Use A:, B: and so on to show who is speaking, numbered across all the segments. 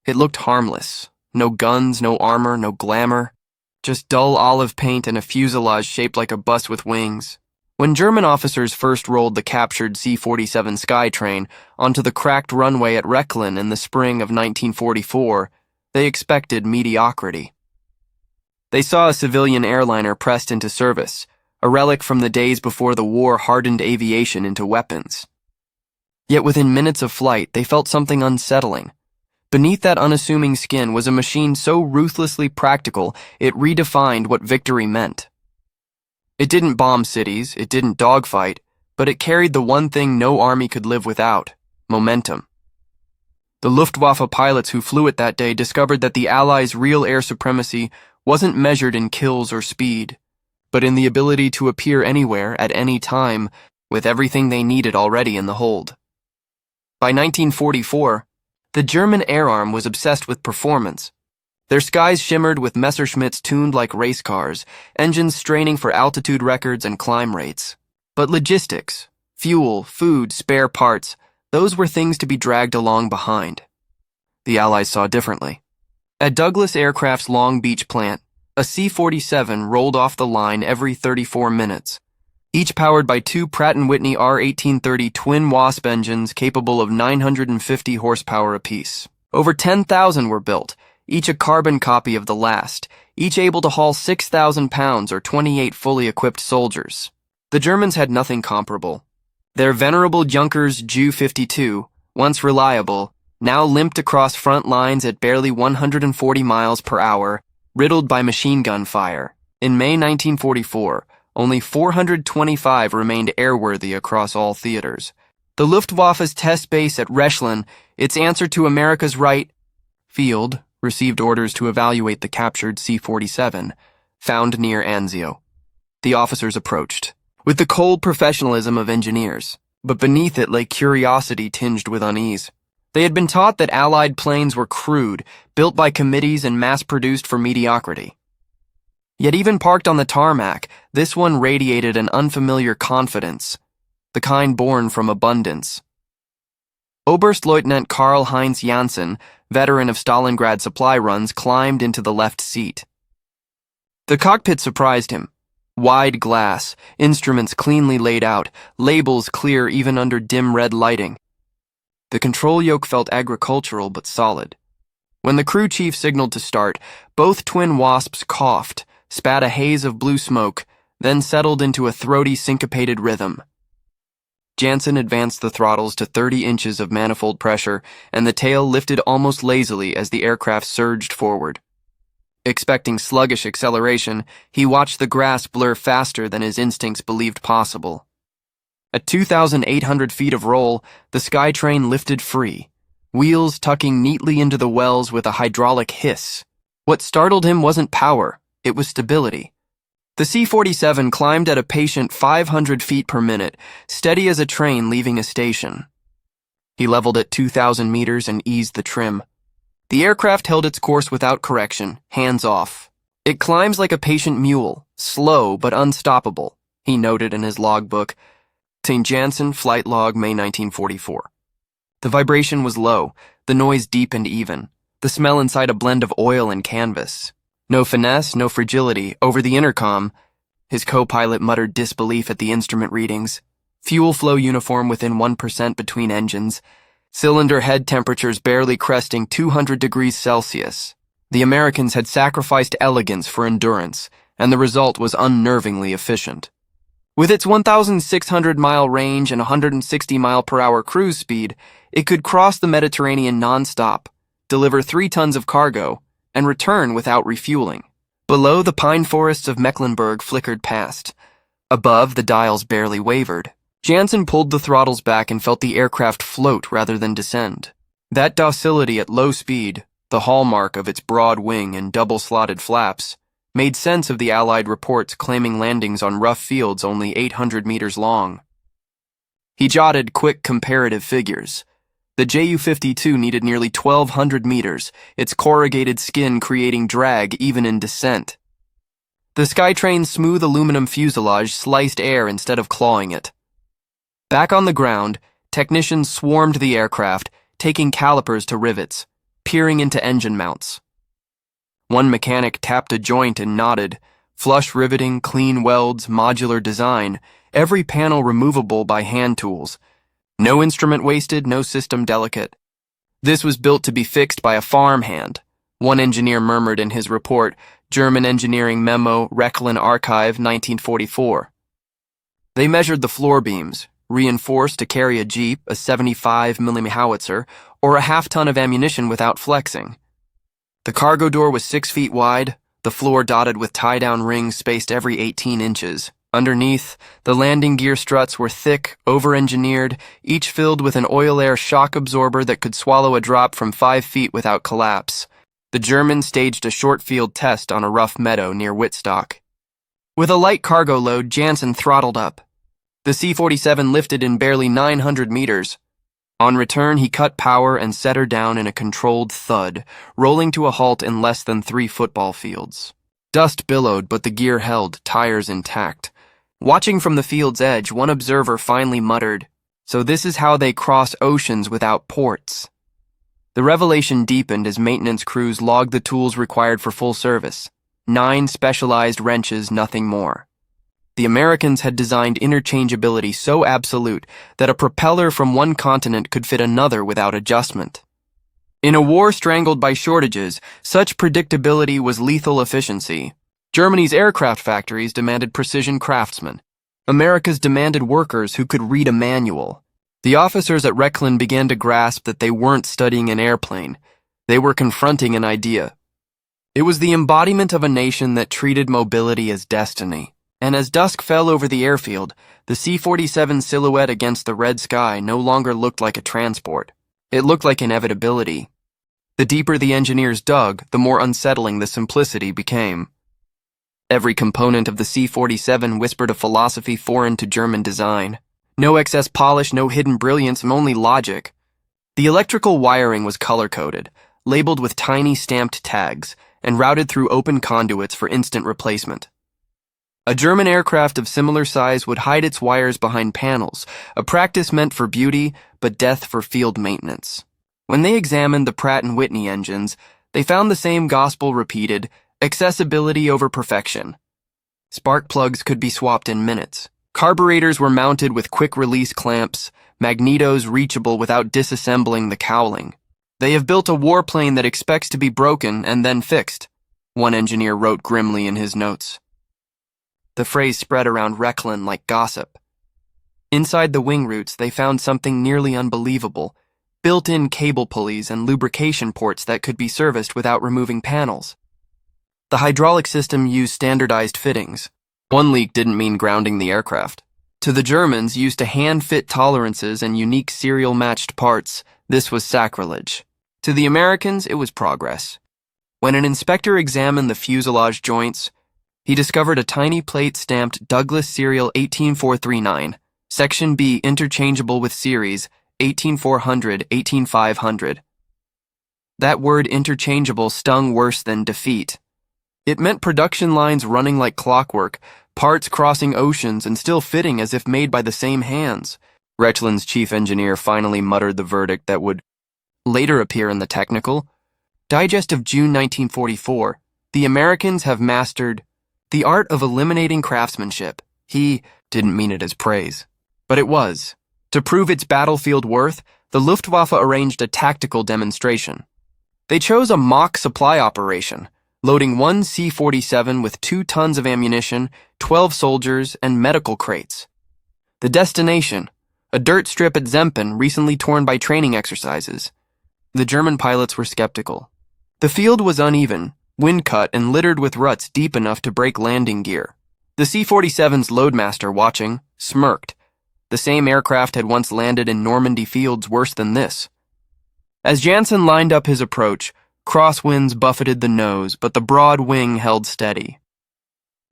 A: It looked harmless. No guns, no armor, no glamour. Just dull olive paint and a fuselage shaped like a bus with wings. When German officers first rolled the captured C-47 Skytrain onto the cracked runway at Rechlin in the spring of 1944, they expected mediocrity. They saw a civilian airliner pressed into service, a relic from the days before the war hardened aviation into weapons. Yet within minutes of flight, they felt something unsettling. Beneath that unassuming skin was a machine so ruthlessly practical it redefined what victory meant. It didn't bomb cities, it didn't dogfight, but it carried the one thing no army could live without: momentum. The Luftwaffe pilots who flew it that day discovered that the Allies' real air supremacy wasn't measured in kills or speed, but in the ability to appear anywhere at any time with everything they needed already in the hold. By 1944, the German air arm was obsessed with performance. Their skies shimmered with Messerschmitts tuned like race cars, engines straining for altitude records and climb rates. But logistics, fuel, food, spare parts, those were things to be dragged along behind. The Allies saw differently. At Douglas Aircraft's Long Beach plant, a C-47 rolled off the line every 34 minutes, each powered by two Pratt Whitney R-1830 twin Wasp engines capable of 950 horsepower apiece. Over 10,000 were built, each a carbon copy of the last, each able to haul 6,000 pounds or 28 fully equipped soldiers. The Germans had nothing comparable. Their venerable Junkers Ju-52, once reliable, now limped across front lines at barely 140 miles per hour, riddled by machine gun fire. In May 1944, only 425 remained airworthy across all theaters. The Luftwaffe's test base at Rechlin, its answer to America's right field, received orders to evaluate the captured C-47, found near Anzio. The officers approached, with the cold professionalism of engineers, but beneath it lay curiosity tinged with unease. They had been taught that Allied planes were crude, built by committees and mass-produced for mediocrity. Yet even parked on the tarmac, this one radiated an unfamiliar confidence, the kind born from abundance. Oberstleutnant Karl-Heinz Janssen, veteran of Stalingrad supply runs, climbed into the left seat. The cockpit surprised him. Wide glass, instruments cleanly laid out, labels clear even under dim red lighting. The control yoke felt agricultural but solid. When the crew chief signaled to start, both twin Wasps coughed, spat a haze of blue smoke, then settled into a throaty, syncopated rhythm. Janssen advanced the throttles to 30 inches of manifold pressure, and the tail lifted almost lazily as the aircraft surged forward. Expecting sluggish acceleration, he watched the grass blur faster than his instincts believed possible. At 2,800 feet of roll, the Skytrain lifted free, wheels tucking neatly into the wells with a hydraulic hiss. What startled him wasn't power, it was stability. The C-47 climbed at a patient 500 feet per minute, steady as a train leaving a station. He leveled at 2,000 meters and eased the trim. The aircraft held its course without correction, hands off. It climbs like a patient mule, slow but unstoppable, he noted in his logbook. St. Janssen, flight log, May 1944. The vibration was low, the noise deep and even, the smell inside a blend of oil and canvas. No finesse, no fragility. Over the intercom, his co-pilot muttered disbelief at the instrument readings. Fuel flow uniform within 1% between engines. Cylinder head temperatures barely cresting 200 degrees Celsius. The Americans had sacrificed elegance for endurance, and the result was unnervingly efficient. With its 1,600-mile range and 160-mile-per-hour cruise speed, it could cross the Mediterranean non-stop, deliver 3 tons of cargo, and return without refueling. Below, the pine forests of Mecklenburg flickered past. Above, the dials barely wavered. Janssen pulled the throttles back and felt the aircraft float rather than descend. That docility at low speed, the hallmark of its broad wing and double-slotted flaps, made sense of the Allied reports claiming landings on rough fields only 800 meters long. He jotted quick comparative figures. The Ju-52 needed nearly 1,200 meters, its corrugated skin creating drag even in descent. The Skytrain's smooth aluminum fuselage sliced air instead of clawing it. Back on the ground, technicians swarmed the aircraft, taking calipers to rivets. peering into engine mounts. One mechanic tapped a joint and nodded. Flush riveting, clean welds, modular design, every panel removable by hand tools. No instrument wasted, no system delicate. This was built to be fixed by a farmhand, one engineer murmured in his report, German Engineering Memo, Rechlin Archive, 1944. They measured the floor beams, reinforced to carry a jeep, a 75mm howitzer, or a half-ton of ammunition without flexing. The cargo door was 6 feet wide, the floor dotted with tie-down rings spaced every 18 inches. Underneath, the landing gear struts were thick, over-engineered, each filled with an oil-air shock absorber that could swallow a drop from 5 feet without collapse. The Germans staged a short-field test on a rough meadow near Wittstock. With a light cargo load, Jansen throttled up. The C-47 lifted in barely 900 meters. On return, he cut power and set her down in a controlled thud, rolling to a halt in less than 3 football fields. Dust billowed, but the gear held, tires intact. Watching from the field's edge, one observer finally muttered, "So this is how they cross oceans without ports." The revelation deepened as maintenance crews logged the tools required for full service. 9 specialized wrenches, nothing more. The Americans had designed interchangeability so absolute that a propeller from one continent could fit another without adjustment. In a war strangled by shortages, such predictability was lethal efficiency. Germany's aircraft factories demanded precision craftsmen. America's demanded workers who could read a manual. The officers at Rechlin began to grasp that they weren't studying an airplane. They were confronting an idea. It was the embodiment of a nation that treated mobility as destiny. And as dusk fell over the airfield, the C-47 silhouette against the red sky no longer looked like a transport. It looked like inevitability. The deeper the engineers dug, the more unsettling the simplicity became. Every component of the C-47 whispered a philosophy foreign to German design. No excess polish, no hidden brilliance, only logic. The electrical wiring was color-coded, labeled with tiny stamped tags, and routed through open conduits for instant replacement. A German aircraft of similar size would hide its wires behind panels, a practice meant for beauty, but death for field maintenance. When they examined the Pratt Whitney engines, they found the same gospel repeated, accessibility over perfection. Spark plugs could be swapped in minutes. Carburetors were mounted with quick-release clamps, magnetos reachable without disassembling the cowling. They have built a warplane that expects to be broken and then fixed, one engineer wrote grimly in his notes. The phrase spread around Rechlin like gossip. Inside the wing roots, they found something nearly unbelievable, built-in cable pulleys and lubrication ports that could be serviced without removing panels. The hydraulic system used standardized fittings. One leak didn't mean grounding the aircraft. To the Germans, used to hand-fit tolerances and unique serial-matched parts, this was sacrilege. To the Americans, it was progress. When an inspector examined the fuselage joints, he discovered a tiny plate stamped Douglas Serial 18439, Section B interchangeable with Series 18400-18500. That word interchangeable stung worse than defeat. It meant production lines running like clockwork, parts crossing oceans and still fitting as if made by the same hands. Rechlin's chief engineer finally muttered the verdict that would later appear in the Technical Digest of June 1944. The Americans have mastered the art of eliminating craftsmanship. He didn't mean it as praise, but it was. To prove its battlefield worth, the Luftwaffe arranged a tactical demonstration. They chose a mock supply operation, loading one C-47 with 2 tons of ammunition, 12 soldiers, and medical crates. The destination, a dirt strip at Zempen recently torn by training exercises. The German pilots were skeptical. The field was uneven, wind-cut and littered with ruts deep enough to break landing gear. The C-47's loadmaster, watching, smirked. The same aircraft had once landed in Normandy fields worse than this. As Jansen lined up his approach, crosswinds buffeted the nose, but the broad wing held steady.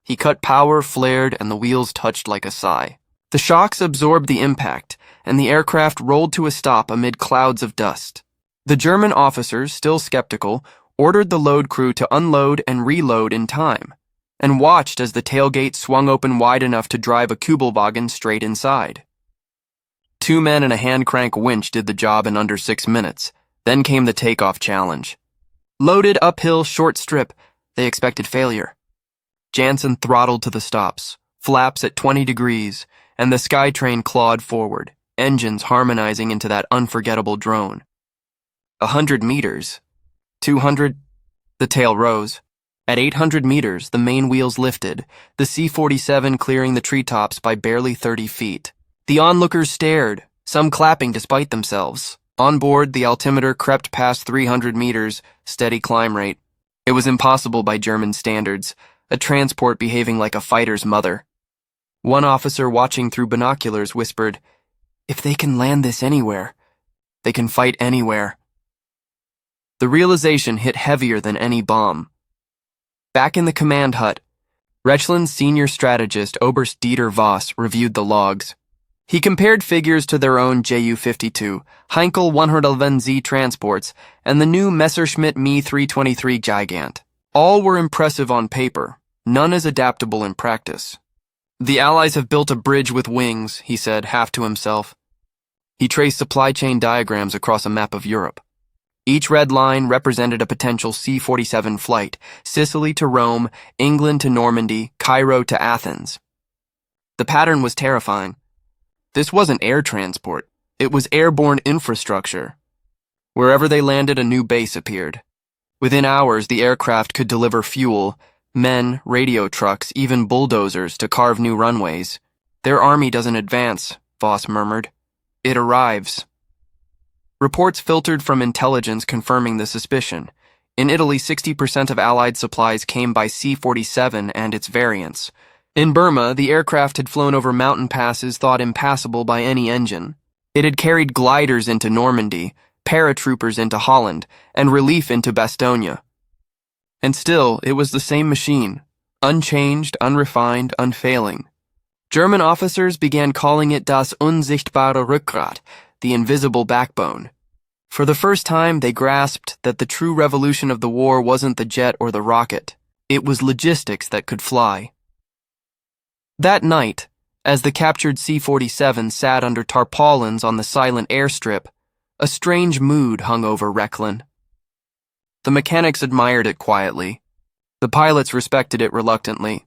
A: He cut power, flared, and the wheels touched like a sigh. The shocks absorbed the impact, and the aircraft rolled to a stop amid clouds of dust. The German officers, still skeptical, ordered the load crew to unload and reload in time, and watched as the tailgate swung open wide enough to drive a Kübelwagen straight inside. 2 men and a hand-crank winch did the job in under 6 minutes. Then came the takeoff challenge. Loaded uphill short strip, they expected failure. Jansen throttled to the stops, flaps at 20 degrees, and the Skytrain clawed forward, engines harmonizing into that unforgettable drone. 100 meters. 200. The tail rose. At 800 meters, the main wheels lifted, the C-47 clearing the treetops by barely 30 feet. The onlookers stared, some clapping despite themselves. On board, the altimeter crept past 300 meters, steady climb rate. It was impossible by German standards, a transport behaving like a fighter's mother. One officer watching through binoculars whispered, "If they can land this anywhere, they can fight anywhere." The realization hit heavier than any bomb. Back in the command hut, Rechlin's senior strategist Oberst Dieter Voss reviewed the logs. He compared figures to their own Ju-52, Heinkel 111Z transports, and the new Messerschmitt Me 323 Gigant. All were impressive on paper, none as adaptable in practice. "The Allies have built a bridge with wings," he said, half to himself. He traced supply chain diagrams across a map of Europe. Each red line represented a potential C-47 flight, Sicily to Rome, England to Normandy, Cairo to Athens. The pattern was terrifying. This wasn't air transport, it was airborne infrastructure. Wherever they landed, a new base appeared. Within hours, the aircraft could deliver fuel, men, radio trucks, even bulldozers to carve new runways. "Their army doesn't advance," Voss murmured. "It arrives." Reports filtered from intelligence confirming the suspicion. In Italy, 60% of Allied supplies came by C-47 and its variants. In Burma, the aircraft had flown over mountain passes thought impassable by any engine. It had carried gliders into Normandy, paratroopers into Holland, and relief into Bastogne. And still, it was the same machine, unchanged, unrefined, unfailing. German officers began calling it das unsichtbare Rückgrat, the invisible backbone. For the first time, they grasped that the true revolution of the war wasn't the jet or the rocket. It was logistics that could fly. That night, as the captured C-47 sat under tarpaulins on the silent airstrip, a strange mood hung over Rechlin. The mechanics admired it quietly. The pilots respected it reluctantly.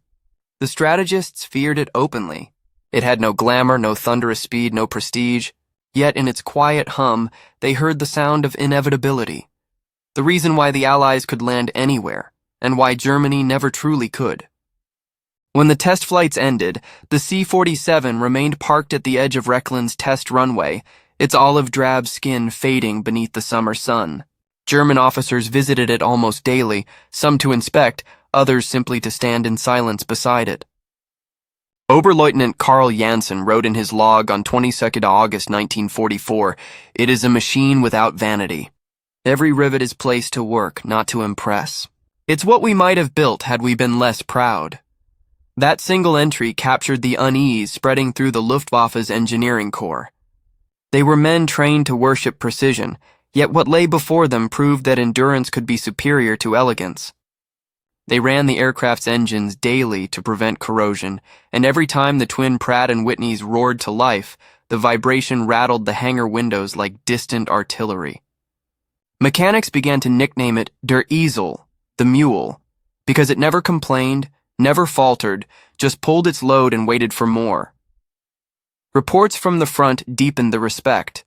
A: The strategists feared it openly. It had no glamour, no thunderous speed, no prestige. Yet in its quiet hum, they heard the sound of inevitability. The reason why the Allies could land anywhere, and why Germany never truly could. When the test flights ended, the C-47 remained parked at the edge of Rechlin's test runway, its olive-drab skin fading beneath the summer sun. German officers visited it almost daily, some to inspect, others simply to stand in silence beside it. Oberleutnant Karl Jansen wrote in his log on 22nd August 1944, "It is a machine without vanity. Every rivet is placed to work, not to impress. It's what we might have built had we been less proud." That single entry captured the unease spreading through the Luftwaffe's engineering corps. They were men trained to worship precision, yet what lay before them proved that endurance could be superior to elegance. They ran the aircraft's engines daily to prevent corrosion, and every time the twin Pratt and Whitneys roared to life, the vibration rattled the hangar windows like distant artillery. Mechanics began to nickname it Der Esel, the mule, because it never complained, never faltered, just pulled its load and waited for more. Reports from the front deepened the respect.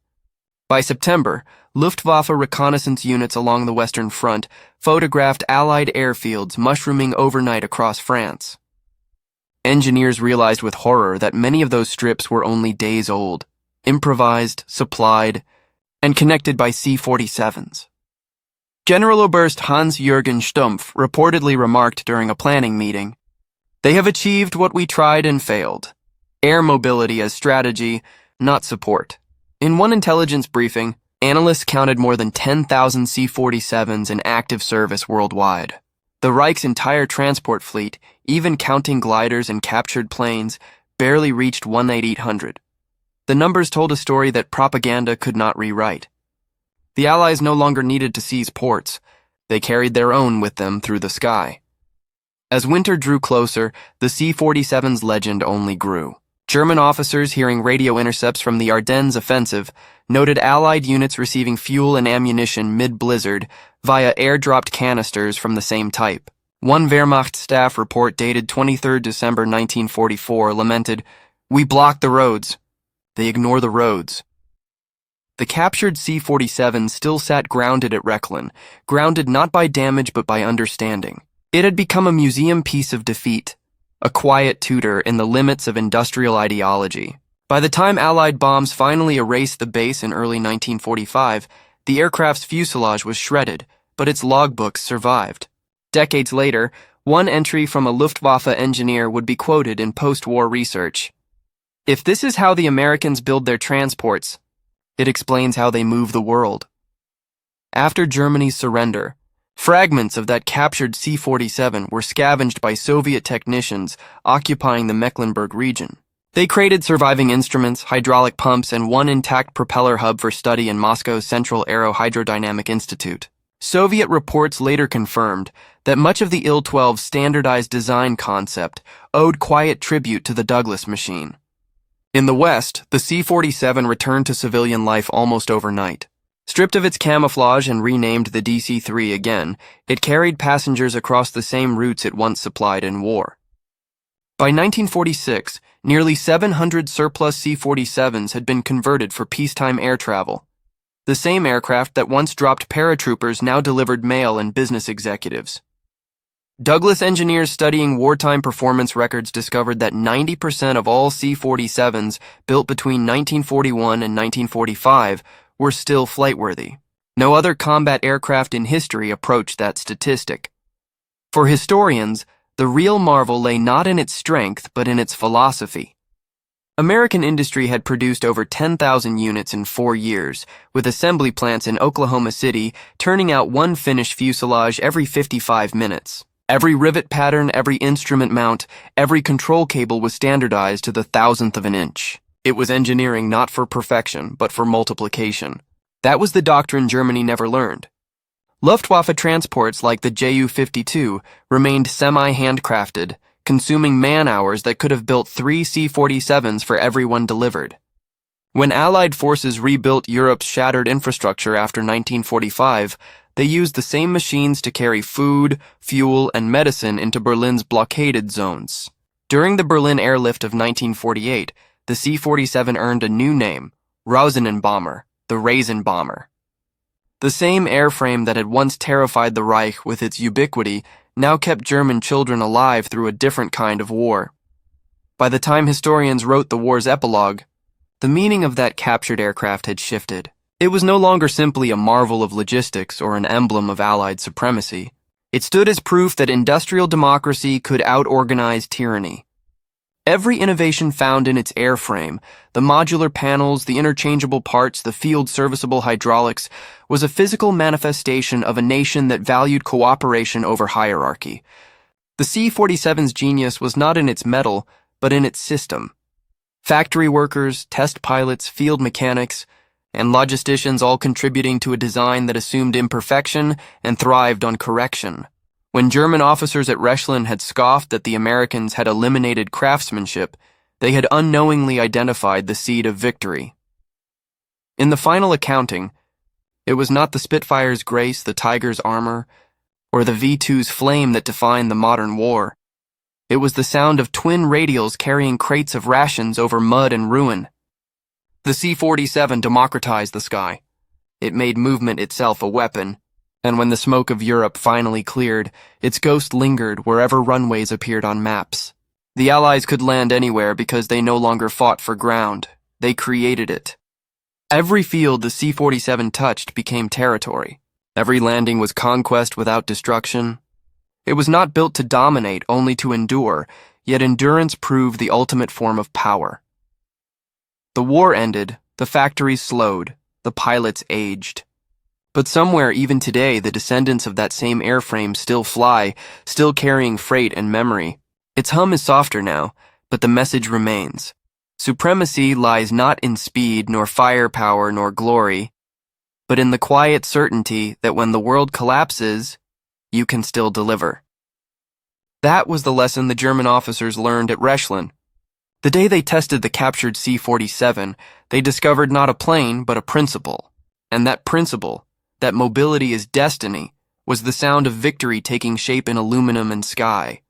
A: By September, Luftwaffe reconnaissance units along the Western Front photographed Allied airfields mushrooming overnight across France. Engineers realized with horror that many of those strips were only days old, improvised, supplied, and connected by C-47s. General Oberst Hans-Jürgen Stumpf reportedly remarked during a planning meeting, "They have achieved what we tried and failed. Air mobility as strategy, not support." In one intelligence briefing, analysts counted more than 10,000 C-47s in active service worldwide. The Reich's entire transport fleet, even counting gliders and captured planes, barely reached 1,800. The numbers told a story that propaganda could not rewrite. The Allies no longer needed to seize ports. They carried their own with them through the sky. As winter drew closer, the C-47's legend only grew. German officers, hearing radio intercepts from the Ardennes offensive, noted Allied units receiving fuel and ammunition mid-blizzard via air-dropped canisters from the same type. One Wehrmacht staff report dated 23 December 1944 lamented, "We block the roads. They ignore the roads." The captured C-47 still sat grounded at Rechlin, grounded not by damage but by understanding. It had become a museum piece of defeat, a quiet tutor in the limits of industrial ideology. By the time Allied bombs finally erased the base in early 1945, the aircraft's fuselage was shredded, but its logbooks survived. Decades later, one entry from a Luftwaffe engineer would be quoted in post-war research. "If this is how the Americans build their transports, it explains how they move the world." After Germany's surrender, fragments of that captured C-47 were scavenged by Soviet technicians occupying the Mecklenburg region. They created surviving instruments, hydraulic pumps, and one intact propeller hub for study in Moscow's Central Aerohydrodynamic Institute. Soviet reports later confirmed that much of the Il-12's standardized design concept owed quiet tribute to the Douglas machine. In the West, the C-47 returned to civilian life almost overnight. Stripped of its camouflage and renamed the DC-3 again, it carried passengers across the same routes it once supplied in war. By 1946, nearly 700 surplus C-47s had been converted for peacetime air travel. The same aircraft that once dropped paratroopers now delivered mail and business executives. Douglas engineers studying wartime performance records discovered that 90% of all C-47s built between 1941 and 1945 were still flightworthy. No other combat aircraft in history approached that statistic. For historians, the real marvel lay not in its strength, but in its philosophy. American industry had produced over 10,000 units in 4 years, with assembly plants in Oklahoma City turning out one finished fuselage every 55 minutes. Every rivet pattern, every instrument mount, every control cable was standardized to the thousandth of an inch. It was engineering not for perfection, but for multiplication. That was the doctrine Germany never learned. Luftwaffe transports like the Ju-52 remained semi-handcrafted, consuming man-hours that could have built 3 C-47s for every one delivered. When Allied forces rebuilt Europe's shattered infrastructure after 1945, they used the same machines to carry food, fuel, and medicine into Berlin's blockaded zones. During the Berlin airlift of 1948, the C-47 earned a new name, Rausenbomber, the Raisin Bomber. The same airframe that had once terrified the Reich with its ubiquity now kept German children alive through a different kind of war. By the time historians wrote the war's epilogue, the meaning of that captured aircraft had shifted. It was no longer simply a marvel of logistics or an emblem of Allied supremacy. It stood as proof that industrial democracy could out-organize tyranny. Every innovation found in its airframe, the modular panels, the interchangeable parts, the field-serviceable hydraulics, was a physical manifestation of a nation that valued cooperation over hierarchy. The C-47's genius was not in its metal, but in its system. Factory workers, test pilots, field mechanics, and logisticians all contributing to a design that assumed imperfection and thrived on correction. When German officers at Rechlin had scoffed that the Americans had eliminated craftsmanship, they had unknowingly identified the seed of victory. In the final accounting, it was not the Spitfire's grace, the Tiger's armor, or the V-2's flame that defined the modern war. It was the sound of twin radials carrying crates of rations over mud and ruin. The C-47 democratized the sky. It made movement itself a weapon. And when the smoke of Europe finally cleared, its ghost lingered wherever runways appeared on maps. The Allies could land anywhere because they no longer fought for ground. They created it. Every field the C-47 touched became territory. Every landing was conquest without destruction. It was not built to dominate, only to endure, yet endurance proved the ultimate form of power. The war ended, the factories slowed, the pilots aged. But somewhere, even today, the descendants of that same airframe still fly, still carrying freight and memory. Its hum is softer now, but the message remains. Supremacy lies not in speed, nor firepower, nor glory, but in the quiet certainty that when the world collapses, you can still deliver. That was the lesson the German officers learned at Rechlin. The day they tested the captured C-47, they discovered not a plane, but a principle. And that principle, that mobility is destiny, was the sound of victory taking shape in aluminum and sky.